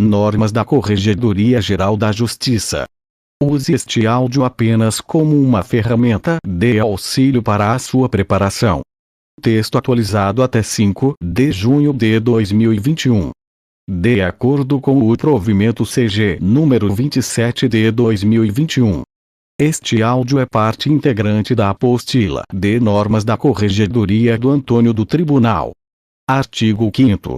Normas da Corregedoria Geral da Justiça. Use este áudio apenas como uma ferramenta de auxílio para a sua preparação. Texto atualizado até 5 de junho de 2021. De acordo com o provimento CG número 27 de 2021. Este áudio é parte integrante da apostila de normas da Corregedoria do Antônio do Tribunal. Artigo 5º.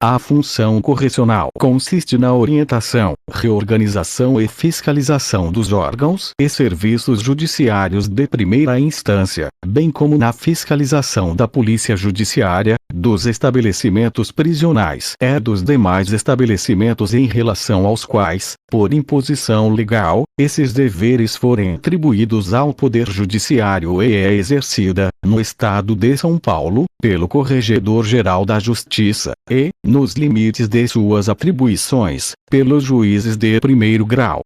A função correcional consiste na orientação, reorganização e fiscalização dos órgãos e serviços judiciários de primeira instância, bem como na fiscalização da Polícia Judiciária, dos estabelecimentos prisionais e dos demais estabelecimentos em relação aos quais, por imposição legal, esses deveres forem atribuídos ao Poder Judiciário e é exercida, no Estado de São Paulo, pelo Corregedor-Geral da Justiça, e, nos limites de suas atribuições, pelos juízes de primeiro grau.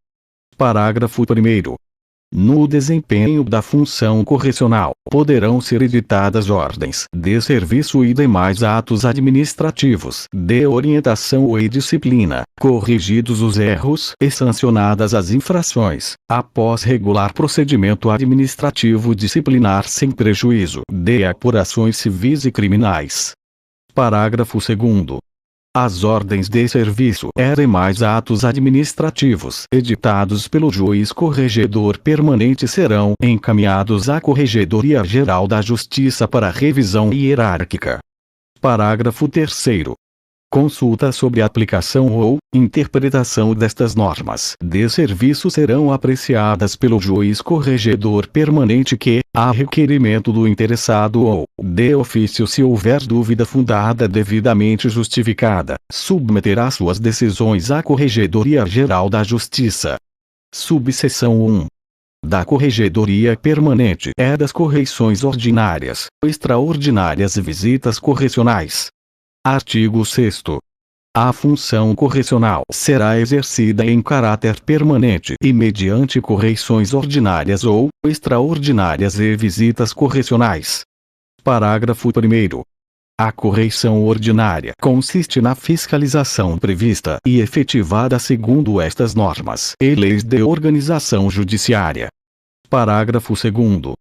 Parágrafo 1º. No desempenho da função correcional, poderão ser editadas ordens de serviço e demais atos administrativos, de orientação e disciplina, corrigidos os erros e sancionadas as infrações, após regular procedimento administrativo disciplinar sem prejuízo de apurações civis e criminais. Parágrafo 2º. As ordens de serviço e demais atos administrativos editados pelo juiz corregedor permanente serão encaminhados à Corregedoria Geral da Justiça para revisão hierárquica. Parágrafo 3º. Consulta sobre a aplicação ou interpretação destas normas de serviço serão apreciadas pelo juiz corregedor permanente que, a requerimento do interessado ou, de ofício se houver dúvida fundada devidamente justificada, submeterá suas decisões à Corregedoria Geral da Justiça. Subseção 1. Da Corregedoria Permanente e das correições ordinárias, extraordinárias e visitas correcionais. Artigo 6º. A função correcional será exercida em caráter permanente e mediante correições ordinárias ou extraordinárias e visitas correcionais. Parágrafo 1º. A correição ordinária consiste na fiscalização prevista e efetivada segundo estas normas e leis de organização judiciária. Parágrafo 2º.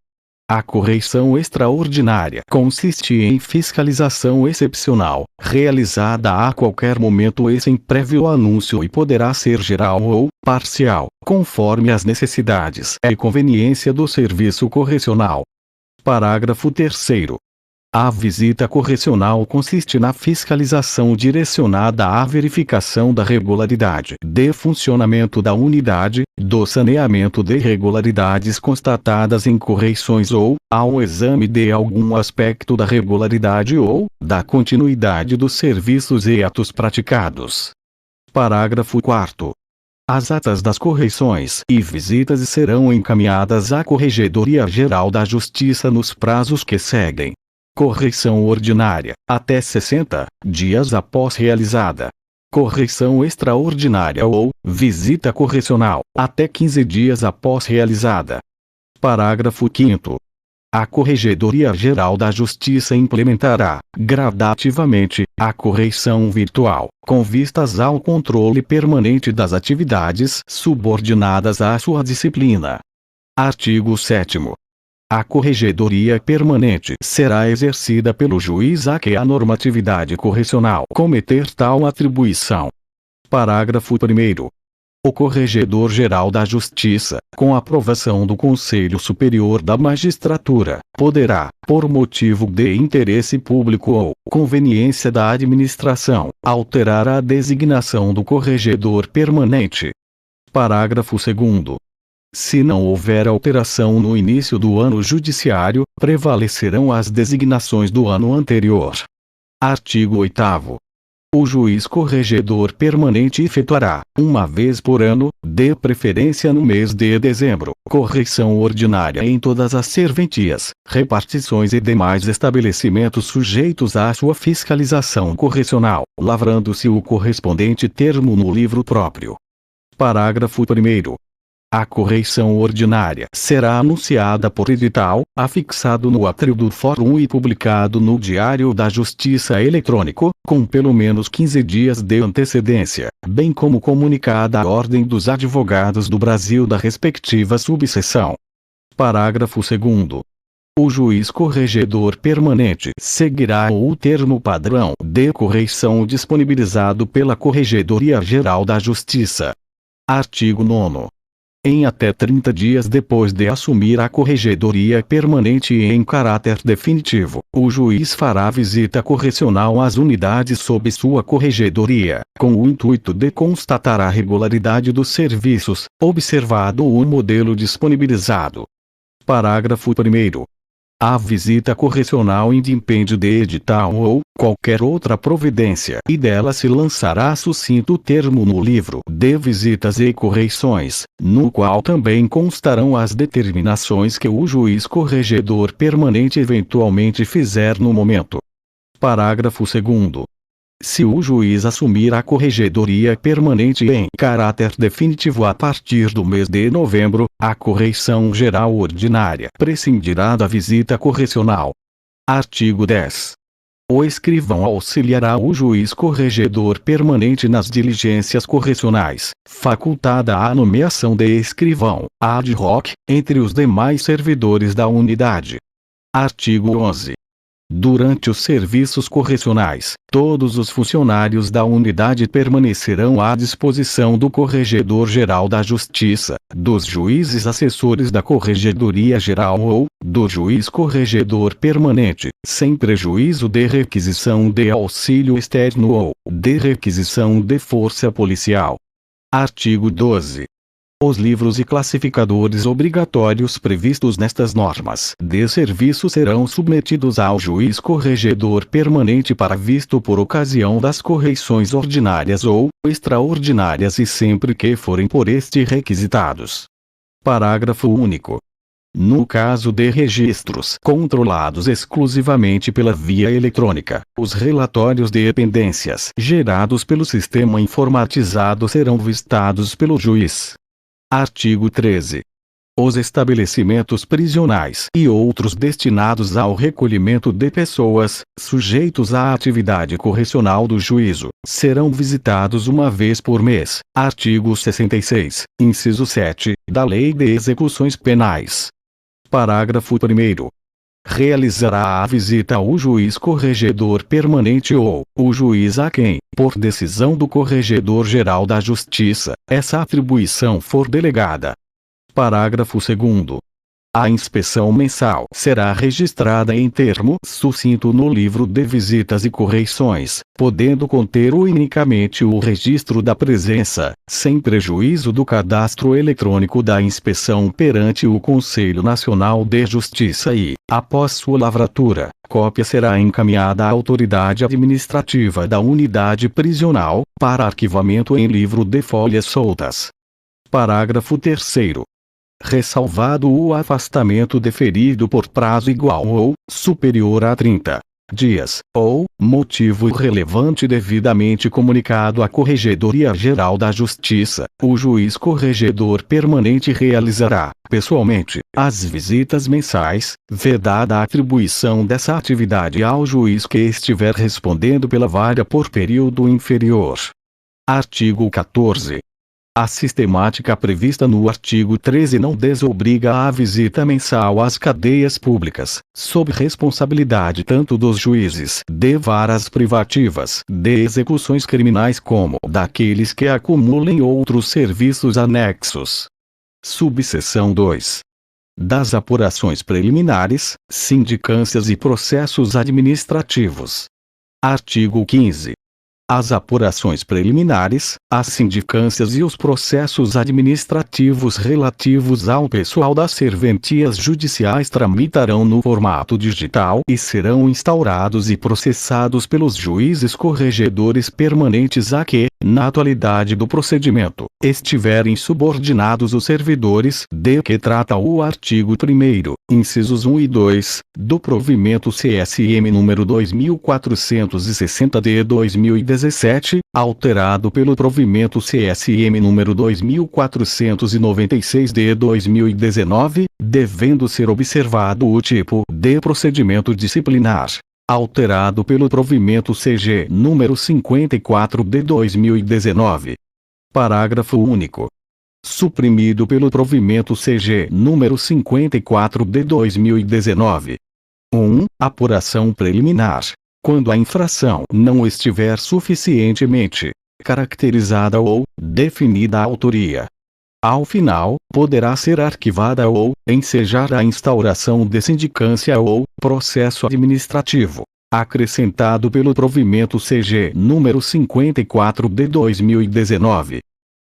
A correição extraordinária consiste em fiscalização excepcional, realizada a qualquer momento e sem prévio anúncio e poderá ser geral ou parcial, conforme as necessidades e conveniência do serviço correcional. Parágrafo 3º. A visita correcional consiste na fiscalização direcionada à verificação da regularidade de funcionamento da unidade, do saneamento de irregularidades constatadas em correições ou, ao exame de algum aspecto da regularidade ou, da continuidade dos serviços e atos praticados. Parágrafo 4º. As atas das correições e visitas serão encaminhadas à Corregedoria Geral da Justiça nos prazos que seguem. Correição ordinária, até 60 dias após realizada. Correição extraordinária ou visita correcional, até 15 dias após realizada. Parágrafo 5º. A Corregedoria Geral da Justiça implementará, gradativamente, a correição virtual, com vistas ao controle permanente das atividades subordinadas à sua disciplina. Artigo 7º. A Corregedoria Permanente será exercida pelo juiz a que a normatividade correcional cometer tal atribuição. Parágrafo 1º. O Corregedor-Geral da Justiça, com aprovação do Conselho Superior da Magistratura, poderá, por motivo de interesse público ou conveniência da administração, alterar a designação do Corregedor Permanente. Parágrafo 2º. Se não houver alteração no início do ano judiciário, prevalecerão as designações do ano anterior. Artigo 8º. O juiz corregedor permanente efetuará, uma vez por ano, de preferência no mês de dezembro, correição ordinária em todas as serventias, repartições e demais estabelecimentos sujeitos à sua fiscalização correcional, lavrando-se o correspondente termo no livro próprio. Parágrafo 1º. A correição ordinária será anunciada por edital, afixado no átrio do Fórum e publicado no Diário da Justiça eletrônico, com pelo menos 15 dias de antecedência, bem como comunicada a Ordem dos Advogados do Brasil da respectiva subseção. Parágrafo 2º. O juiz corregedor permanente seguirá o termo padrão de correição disponibilizado pela Corregedoria Geral da Justiça. Artigo 9º. Em até 30 dias depois de assumir a corregedoria permanente e em caráter definitivo, o juiz fará visita correcional às unidades sob sua corregedoria, com o intuito de constatar a regularidade dos serviços, observado o modelo disponibilizado. Parágrafo 1º. A visita correcional independe de edital ou qualquer outra providência e dela se lançará sucinto termo no livro de visitas e correições, no qual também constarão as determinações que o juiz corregedor permanente eventualmente fizer no momento. Parágrafo 2º. Se o juiz assumir a corregedoria permanente em caráter definitivo a partir do mês de novembro, a correição geral ordinária prescindirá da visita correcional. Artigo 10. O escrivão auxiliará o juiz corregedor permanente nas diligências correcionais, facultada a nomeação de escrivão, ad hoc, entre os demais servidores da unidade. Artigo 11. Durante os serviços correcionais, todos os funcionários da unidade permanecerão à disposição do Corregedor-Geral da Justiça, dos juízes assessores da Corregedoria Geral ou do juiz corregedor permanente, sem prejuízo de requisição de auxílio externo ou de requisição de força policial. Artigo 12. Os livros e classificadores obrigatórios previstos nestas normas de serviço serão submetidos ao juiz corregedor permanente para visto por ocasião das correições ordinárias ou extraordinárias e sempre que forem por este requisitados. Parágrafo único. No caso de registros controlados exclusivamente pela via eletrônica, os relatórios de pendências gerados pelo sistema informatizado serão vistados pelo juiz. Artigo 13. Os estabelecimentos prisionais e outros destinados ao recolhimento de pessoas, sujeitos à atividade correcional do juízo, serão visitados uma vez por mês. Artigo 66, inciso 7, da Lei de Execuções Penais. Parágrafo 1º. Realizará a visita ao juiz corregedor permanente ou o juiz a quem, por decisão do Corregedor-Geral da Justiça, essa atribuição for delegada. Parágrafo 2º. A inspeção mensal será registrada em termo sucinto no livro de visitas e correições, podendo conter unicamente o registro da presença, sem prejuízo do cadastro eletrônico da inspeção perante o Conselho Nacional de Justiça e, após sua lavratura, cópia será encaminhada à autoridade administrativa da unidade prisional, para arquivamento em livro de folhas soltas. Parágrafo 3º. Ressalvado o afastamento deferido por prazo igual ou superior a 30 dias, ou motivo relevante devidamente comunicado à Corregedoria Geral da Justiça, o juiz corregedor permanente realizará, pessoalmente, as visitas mensais, vedada a atribuição dessa atividade ao juiz que estiver respondendo pela vara por período inferior. Artigo 14. A sistemática prevista no artigo 13 não desobriga a visita mensal às cadeias públicas, sob responsabilidade tanto dos juízes de varas privativas de execuções criminais como daqueles que acumulem outros serviços anexos. Subseção 2. Das apurações preliminares, sindicâncias e processos administrativos. Artigo 15. As apurações preliminares, as sindicâncias e os processos administrativos relativos ao pessoal das serventias judiciais tramitarão no formato digital e serão instaurados e processados pelos juízes corregedores permanentes a que, na atualidade do procedimento, estiverem subordinados os servidores de que trata o artigo 1º, incisos 1 e 2, do provimento CSM número 2460 de 2017, alterado pelo provimento CSM número 2496 de 2019, devendo ser observado o tipo de procedimento disciplinar, alterado pelo provimento CG número 54 de 2019. Parágrafo único. Suprimido pelo provimento CG número 54 de 2019. 1. Apuração preliminar. Quando a infração não estiver suficientemente caracterizada ou definida a autoria, ao final, poderá ser arquivada ou ensejar a instauração de sindicância ou processo administrativo, acrescentado pelo provimento CG número 54 de 2019.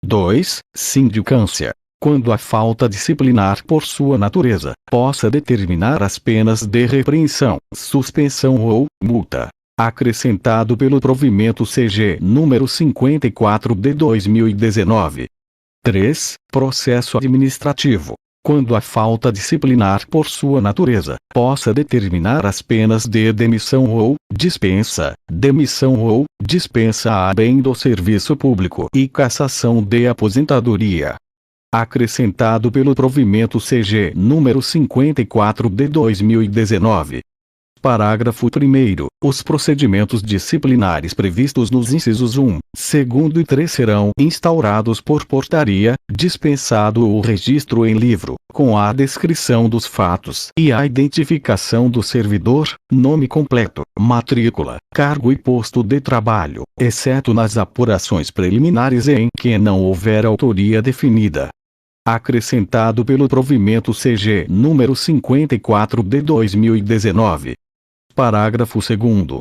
2. Sindicância. Quando a falta disciplinar por sua natureza possa determinar as penas de repreensão, suspensão ou multa, acrescentado pelo provimento CG número 54 de 2019. 3. Processo administrativo. Quando a falta disciplinar por sua natureza possa determinar as penas de demissão ou dispensa a bem do serviço público e cassação de aposentadoria. Acrescentado pelo provimento CG número 54 de 2019. Parágrafo 1º. Os procedimentos disciplinares previstos nos incisos 1, 2 e 3 serão instaurados por portaria, dispensado o registro em livro, com a descrição dos fatos e a identificação do servidor, nome completo, matrícula, cargo e posto de trabalho, exceto nas apurações preliminares em que não houver autoria definida. Acrescentado pelo provimento CG número 54 de 2019. Parágrafo 2º.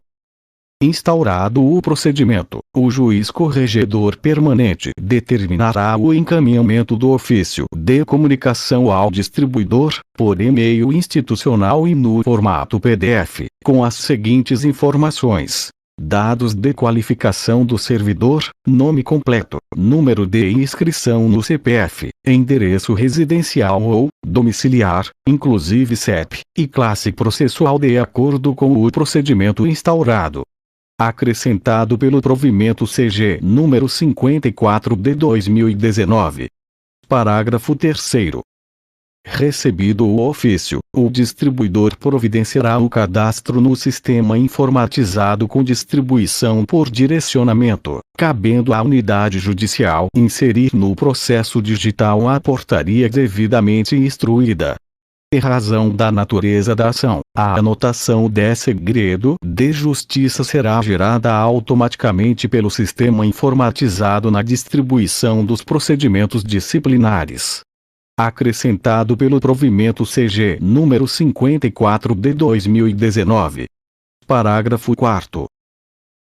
Instaurado o procedimento, o juiz corregedor permanente determinará o encaminhamento do ofício de comunicação ao distribuidor, por e-mail institucional e no formato PDF, com as seguintes informações: dados de qualificação do servidor, nome completo, número de inscrição no CPF, endereço residencial ou domiciliar, inclusive CEP, e classe processual de acordo com o procedimento instaurado. Acrescentado pelo provimento CG número 54 de 2019. Parágrafo 3º. Recebido o ofício, o distribuidor providenciará o cadastro no sistema informatizado com distribuição por direcionamento, cabendo à unidade judicial inserir no processo digital a portaria devidamente instruída. Em razão da natureza da ação, a anotação de segredo de justiça será gerada automaticamente pelo sistema informatizado na distribuição dos procedimentos disciplinares. Acrescentado pelo provimento CG número 54 de 2019. Parágrafo 4º.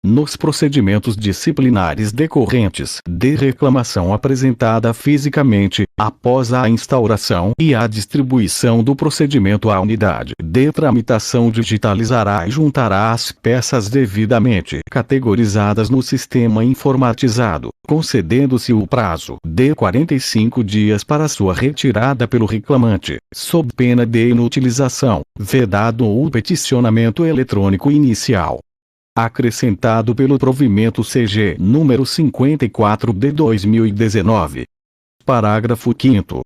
Nos procedimentos disciplinares decorrentes de reclamação apresentada fisicamente, após a instauração e a distribuição do procedimento, a unidade de tramitação digitalizará e juntará as peças devidamente categorizadas no sistema informatizado, concedendo-se o prazo de 45 dias para sua retirada pelo reclamante, sob pena de inutilização, vedado o peticionamento eletrônico inicial. Acrescentado pelo provimento CG número 54 de 2019. Parágrafo 5º.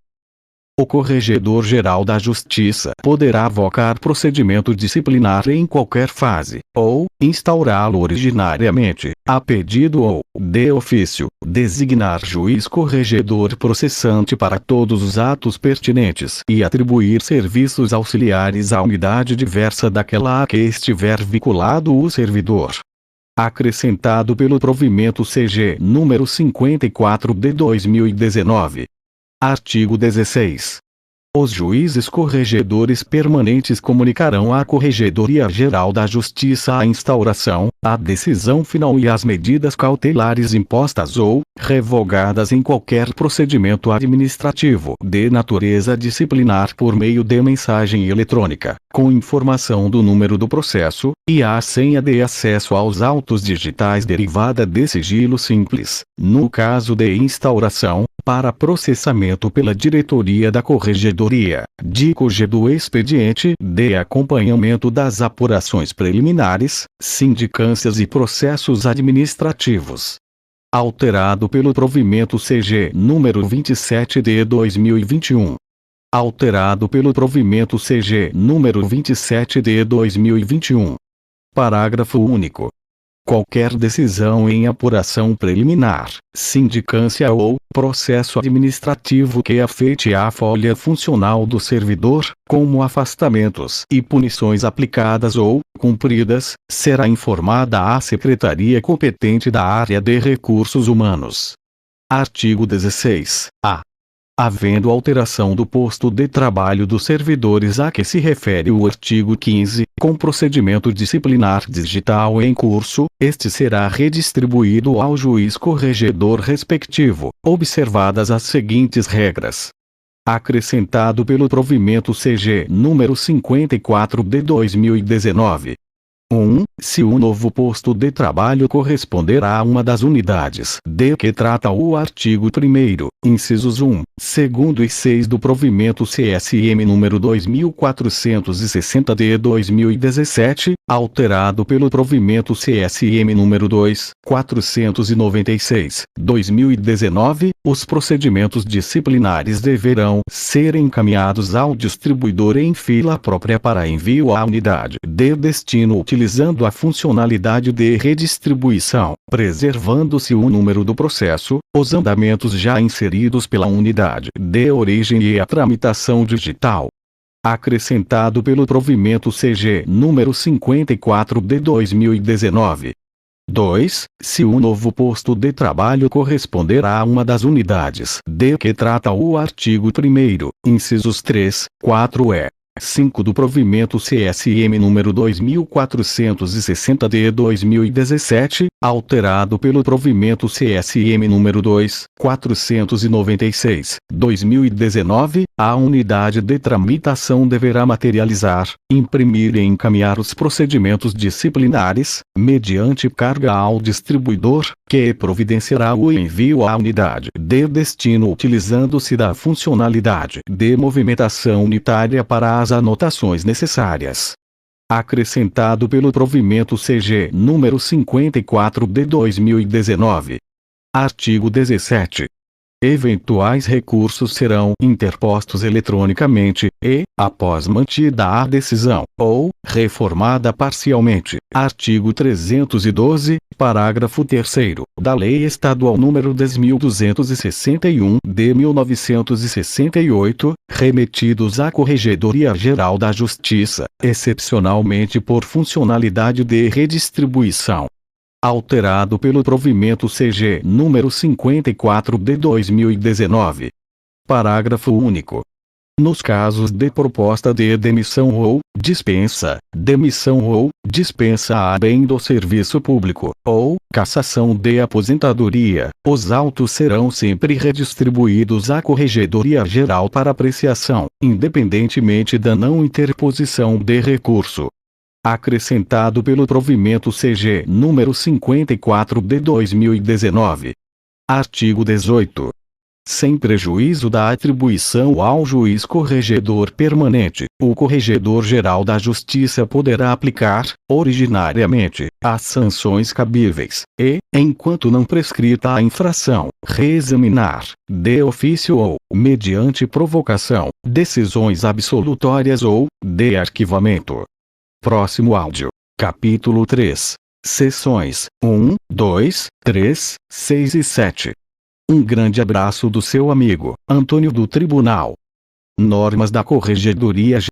O Corregedor-Geral da Justiça poderá avocar procedimento disciplinar em qualquer fase, ou instaurá-lo originariamente, a pedido ou, de ofício, designar juiz corregedor processante para todos os atos pertinentes e atribuir serviços auxiliares à unidade diversa daquela a que estiver vinculado o servidor. Acrescentado pelo provimento CG número 54 de 2019. Artigo 16. Os juízes corregedores permanentes comunicarão à Corregedoria Geral da Justiça a instauração, a decisão final e as medidas cautelares impostas ou revogadas em qualquer procedimento administrativo de natureza disciplinar por meio de mensagem eletrônica, com informação do número do processo, e a senha de acesso aos autos digitais derivada de sigilo simples, no caso de instauração, para processamento pela diretoria da Corregedoria, DICOGE do expediente de acompanhamento das apurações preliminares, sindicâncias e processos administrativos. Alterado pelo provimento CG número 27 de 2021. Alterado pelo provimento CG número 27 de 2021. Parágrafo único. Qualquer decisão em apuração preliminar, sindicância ou processo administrativo que afete a folha funcional do servidor, como afastamentos e punições aplicadas ou cumpridas, será informada à secretaria competente da área de recursos humanos. Artigo 16-A. Havendo alteração do posto de trabalho dos servidores a que se refere o artigo 15, com procedimento disciplinar digital em curso, este será redistribuído ao juiz corregedor respectivo, observadas as seguintes regras. Acrescentado pelo provimento CG número 54 de 2019. 1. Se o novo posto de trabalho corresponderá a uma das unidades de que trata o artigo 1º, incisos 1, 2 e 6 do provimento CSM número 2460 de 2017, alterado pelo provimento CSM número 2496, 2019, os procedimentos disciplinares deverão ser encaminhados ao distribuidor em fila própria para envio à unidade de destino utilizando a funcionalidade de redistribuição, preservando-se o número do processo, os andamentos já inseridos pela unidade de origem e a tramitação digital. Acrescentado pelo provimento CG número 54 de 2019. 2. Se o novo posto de trabalho corresponderá a uma das unidades de que trata o artigo 1º, incisos 3, 4 e 5 do provimento CSM número 2460 de 2017, alterado pelo provimento CSM número 2496, 2019, a unidade de tramitação deverá materializar, imprimir e encaminhar os procedimentos disciplinares, mediante carga ao distribuidor, que providenciará o envio à unidade de destino utilizando-se da funcionalidade de movimentação unitária para as anotações necessárias. Acrescentado pelo provimento CG número 54 de 2019. Artigo 17. Eventuais recursos serão interpostos eletronicamente, e, após mantida a decisão, ou reformada parcialmente, artigo 312, parágrafo 3º, da Lei Estadual nº 10.261, de 1968, remetidos à Corregedoria Geral da Justiça, excepcionalmente por funcionalidade de redistribuição. Alterado pelo provimento CG número 54 de 2019. Parágrafo único. Nos casos de proposta de demissão ou dispensa a bem do serviço público, ou cassação de aposentadoria, os autos serão sempre redistribuídos à Corregedoria Geral para apreciação, independentemente da não interposição de recurso. Acrescentado pelo provimento CG número 54 de 2019. Artigo 18. Sem prejuízo da atribuição ao juiz corregedor permanente, o Corregedor-Geral da Justiça poderá aplicar, originariamente, as sanções cabíveis, e, enquanto não prescrita a infração, reexaminar, de ofício ou, mediante provocação, decisões absolutórias ou, de arquivamento. Próximo áudio. Capítulo 3. Seções 1, 2, 3, 6 e 7. Um grande abraço do seu amigo, Antônio do Tribunal. Normas da Corregedoria